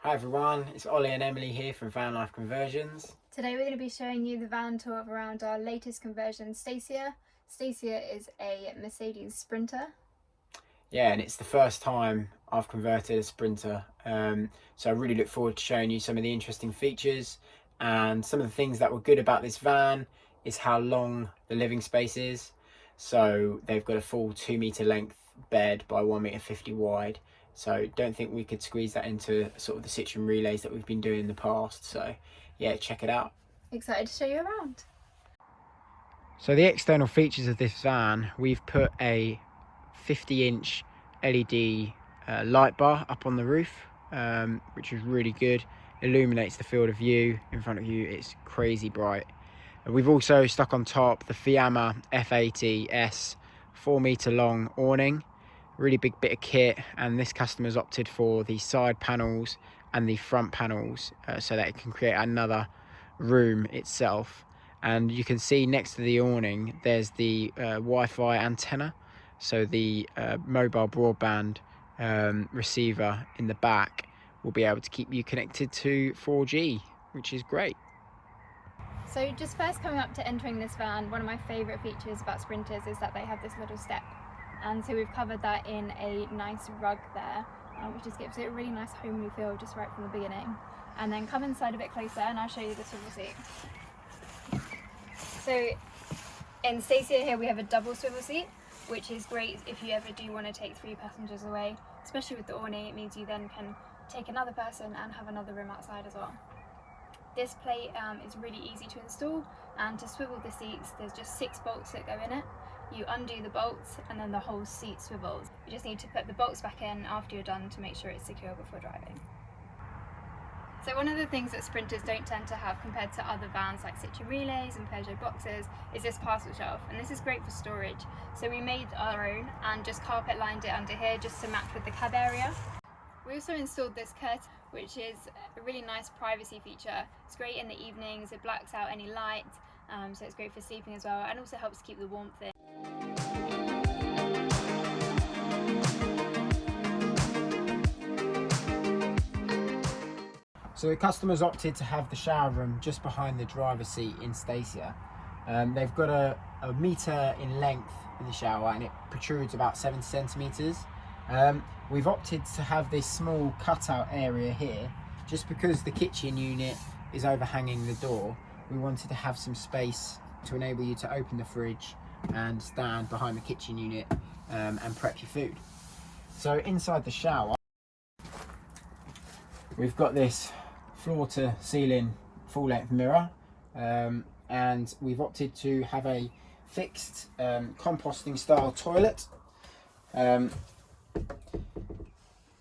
Hi everyone, it's Ollie and Emily here from Vanlife Conversions. Today we're going to be showing you the van tour of around our latest conversion, Stacia. Stacia is a Mercedes Sprinter. Yeah, and it's the first time I've converted a Sprinter, so I really look forward to showing you some of the interesting features. And some of the things that were good about this van is how long the living space is. So they've got a full 2 metre length bed by 1 metre 50 wide. So don't think we could squeeze that into sort of the Citroen relays that we've been doing in the past. So yeah, check it out. Excited to show you around. So the external features of this van, we've put a 50-inch LED light bar up on the roof, which is really good. Illuminates the field of view in front of you. It's crazy bright. We've also stuck on top the Fiamma F80S 4 metre long awning. Really big bit of kit, and this customer's opted for the side panels and the front panels so that it can create another room itself. And you can see next to the awning there's the Wi-Fi antenna, so the mobile broadband receiver in the back will be able to keep you connected to 4G, which is great. So just first coming up to entering this van, one of my favourite features about Sprinters is that they have this little step, and so we've covered that in a nice rug there, which just gives it a really nice homely feel just right from the beginning. And then come inside a bit closer and I'll show you the swivel seat. So in Stacia here we have a double swivel seat, which is great if you ever do want to take 3 passengers away, especially with the awning. It means you then can take another person and have another room outside as well. This plate is really easy to install, and to swivel the seats there's just 6 bolts that go in it. You undo the bolts and then the whole seat swivels. You just need to put the bolts back in after you're done to make sure it's secure before driving. So one of the things that Sprinters don't tend to have compared to other vans like Citroen Relays and Peugeot Boxers is this parcel shelf, and this is great for storage. So we made our own and just carpet lined it under here just to match with the cab area. We also installed this curtain, which is a really nice privacy feature. It's great in the evenings, it blacks out any light, so it's great for sleeping as well, and also helps keep the warmth in. So the customers opted to have the shower room just behind the driver's seat in Stacia. They've got a metre in length in the shower, and it protrudes about 70 centimetres. We've opted to have this small cutout area here just because the kitchen unit is overhanging the door. We wanted to have some space to enable you to open the fridge and stand behind the kitchen unit and prep your food. So inside the shower we've got this floor to ceiling full length mirror, and we've opted to have a fixed composting style toilet,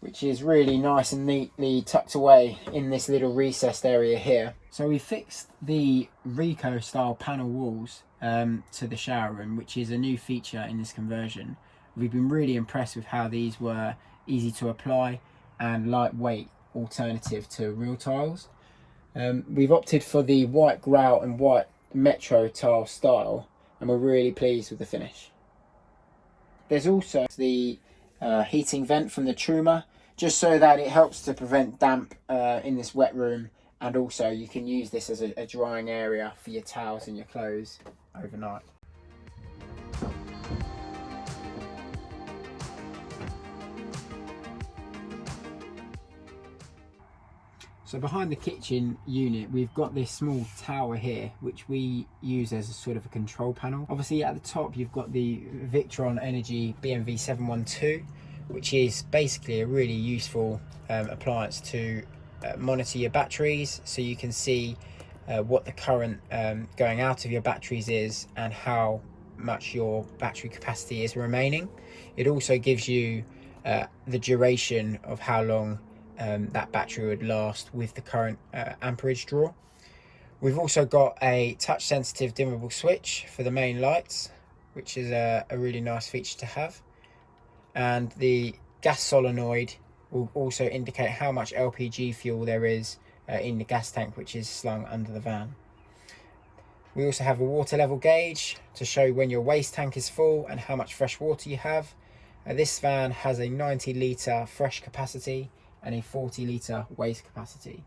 which is really nice and neatly tucked away in this little recessed area here. So we fixed the Rico style panel walls to the shower room, which is a new feature in this conversion. We've been really impressed with how these were easy to apply and lightweight alternative to real tiles. We've opted for the white grout and white metro tile style, and we're really pleased with the finish. There's also the heating vent from the Truma, just so that it helps to prevent damp in this wet room, and also you can use this as a drying area for your towels and your clothes overnight. So behind the kitchen unit we've got this small tower here which we use as a sort of a control panel. Obviously at the top you've got the Victron Energy BMV 712, which is basically a really useful appliance to monitor your batteries, so you can see what the current going out of your batteries is and how much your battery capacity is remaining. It also gives you the duration of how long that battery would last with the current amperage draw. We've also got a touch sensitive dimmable switch for the main lights, which is a really nice feature to have, and the gas solenoid will also indicate how much LPG fuel there is in the gas tank, which is slung under the van. We also have a water level gauge to show when your waste tank is full and how much fresh water you have. This van has a 90 litre fresh capacity and a 40 litre waste capacity.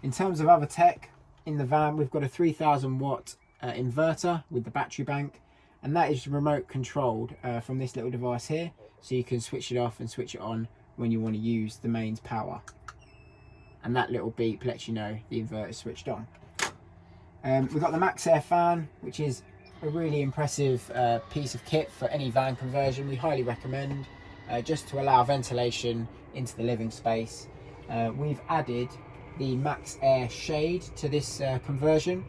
In terms of other tech in the van, we've got a 3000 watt inverter with the battery bank, and that is remote controlled from this little device here, so you can switch it off and switch it on when you want to use the mains power, and that little beep lets you know the inverter is switched on. We've got the Max Air fan, which is a really impressive piece of kit for any van conversion. We highly recommend, just to allow ventilation into the living space. We've added the Max Air shade to this conversion.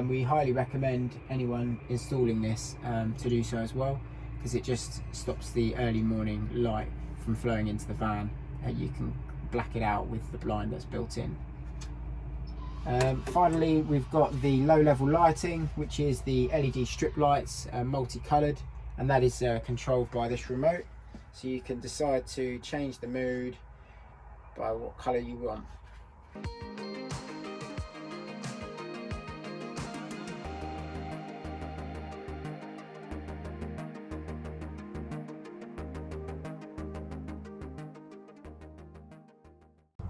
We highly recommend anyone installing this to do so as well, because it just stops the early morning light from flowing into the van. You can black it out with the blind that's built in. Finally, we've got the low level lighting, which is the LED strip lights, multicoloured, and that is controlled by this remote, so you can decide to change the mood by what colour you want.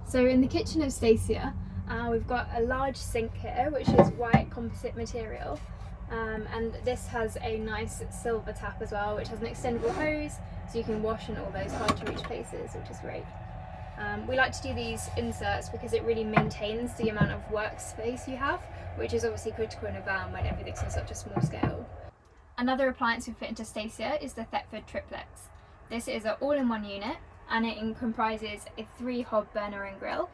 So in the kitchen of Stacia, we've got a large sink here, which is white composite material, and this has a nice silver tap as well, which has an extendable hose, so you can wash in all those hard to reach places, which is great. We like to do these inserts because it really maintains the amount of workspace you have, which is obviously critical in a van when everything's on such a small scale. Another appliance we fit into Stacia is the Thetford Triplex. This is an all-in-one unit, and it comprises a 3-hob burner and grill,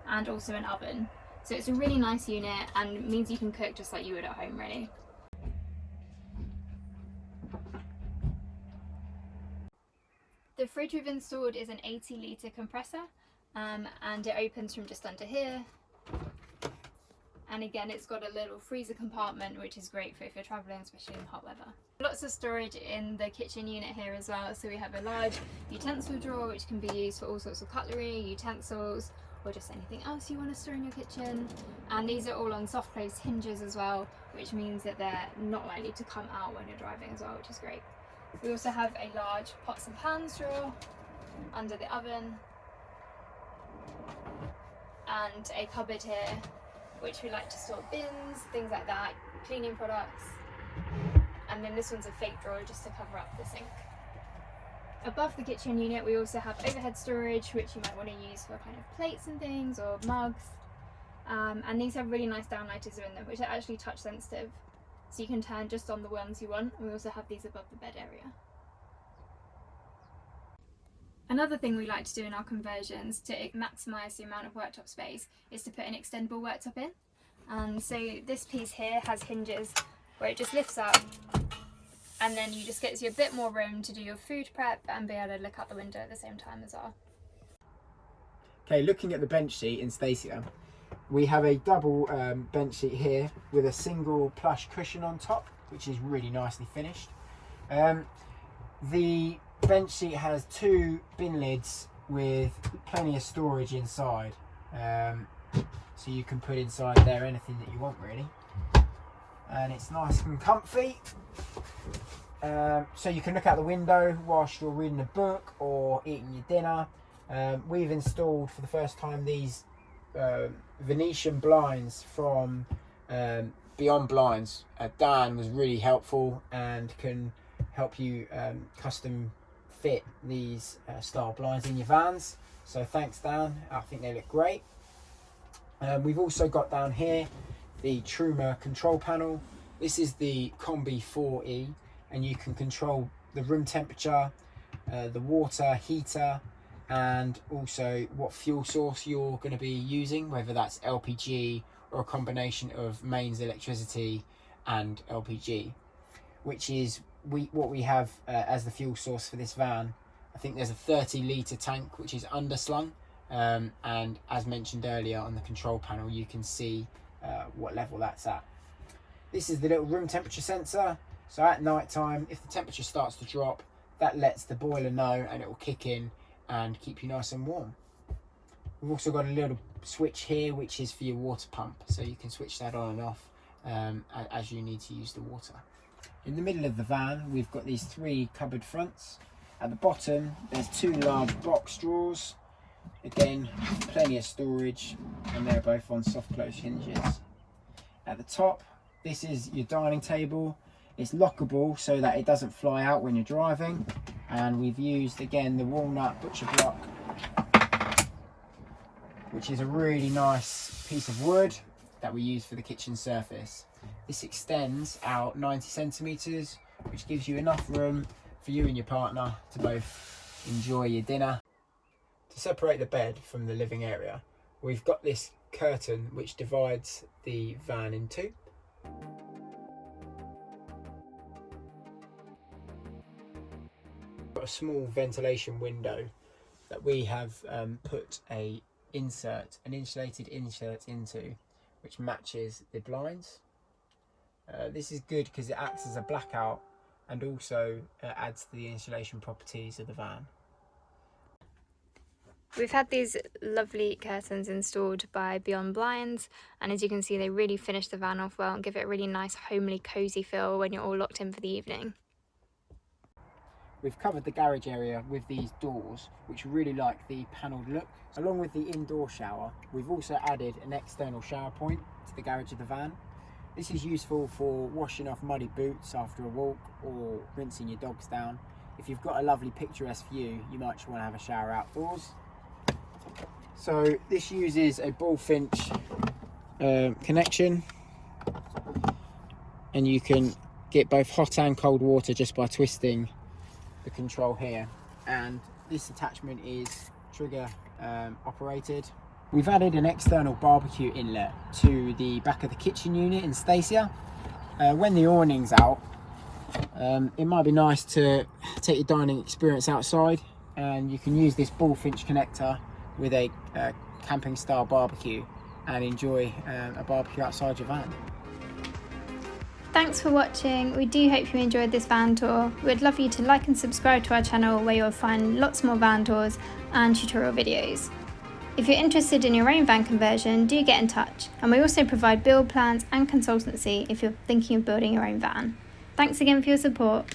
and also an oven. So it's a really nice unit and means you can cook just like you would at home, really. The fridge we've installed is an 80 litre compressor, and it opens from just under here. And again, it's got a little freezer compartment, which is great for if you're travelling, especially in hot weather. Lots of storage in the kitchen unit here as well. So we have a large utensil drawer, which can be used for all sorts of cutlery, utensils, or just anything else you want to store in your kitchen. And these are all on soft close hinges as well, which means that they're not likely to come out when you're driving as well, which is great. We also have a large pots and pans drawer under the oven, and a cupboard here, which we like to store bins, things like that, cleaning products. And then this one's a fake drawer just to cover up the sink. Above the kitchen unit, we also have overhead storage, which you might want to use for kind of plates and things, or mugs. And these have really nice downlighters in them, which are actually touch sensitive, so you can turn just on the ones you want. And we also have these above the bed area. Another thing we like to do in our conversions to maximise the amount of worktop space is to put an extendable worktop in. And so this piece here has hinges where it just lifts up, and then you just get you a bit more room to do your food prep and be able to look out the window at the same time as well. Okay, looking at the bench seat in Stacia, we have a double bench seat here with a single plush cushion on top, which is really nicely finished. The bench seat has 2 bin lids with plenty of storage inside, so you can put inside there anything that you want really, and it's nice and comfy. So you can look out the window whilst you're reading a book or eating your dinner. We've installed for the first time these Venetian blinds from Beyond Blinds. Dan was really helpful and can help you custom fit these style blinds in your vans, so thanks Dan, I think they look great. We've also got down here the Truma control panel. This is the Combi 4E, and you can control the room temperature, the water heater, and also what fuel source you're going to be using, whether that's LPG or a combination of mains electricity and LPG, which is what we have as the fuel source for this van. I think there's a 30 litre tank which is underslung, and as mentioned earlier on the control panel you can see what level that's at. This is the little room temperature sensor, so at night time if the temperature starts to drop, that lets the boiler know and it will kick in and keep you nice and warm. We've also got a little switch here which is for your water pump, so you can switch that on and off as you need to use the water. In the middle of the van we've got these 3 cupboard fronts. At the bottom there's 2 large box drawers Again, plenty of storage, and they're both on soft close hinges. At the top, this is your dining table. It's lockable so that it doesn't fly out when you're driving, and we've used again the walnut butcher block, which is a really nice piece of wood that we use for the kitchen surface. This extends out 90 centimeters, which gives you enough room for you and your partner to both enjoy your dinner. To separate the bed from the living area, we've got this curtain which divides the van in two. Got a small ventilation window that we have put an insulated insert into, which matches the blinds. This is good because it acts as a blackout and also adds to the insulation properties of the van. We've had these lovely curtains installed by Beyond Blinds, and as you can see, they really finish the van off well and give it a really nice homely cozy feel when you're all locked in for the evening. We've covered the garage area with these doors, which really like the panelled look. Along with the indoor shower, we've also added an external shower point to the garage of the van. This is useful for washing off muddy boots after a walk or rinsing your dogs down. If you've got a lovely picturesque view, you might just want to have a shower outdoors. So this uses a bullfinch connection, and you can get both hot and cold water just by twisting the control here, and this attachment is trigger operated. We've added an external barbecue inlet to the back of the kitchen unit in Stacia. When the awning's out, it might be nice to take your dining experience outside, and you can use this bullfinch connector with a camping style barbecue and enjoy a barbecue outside your van. Thanks for watching. We do hope you enjoyed this van tour. We'd love you to like and subscribe to our channel, where you'll find lots more van tours and tutorial videos. If you're interested in your own van conversion, do get in touch, and we also provide build plans and consultancy if you're thinking of building your own van. Thanks again for your support.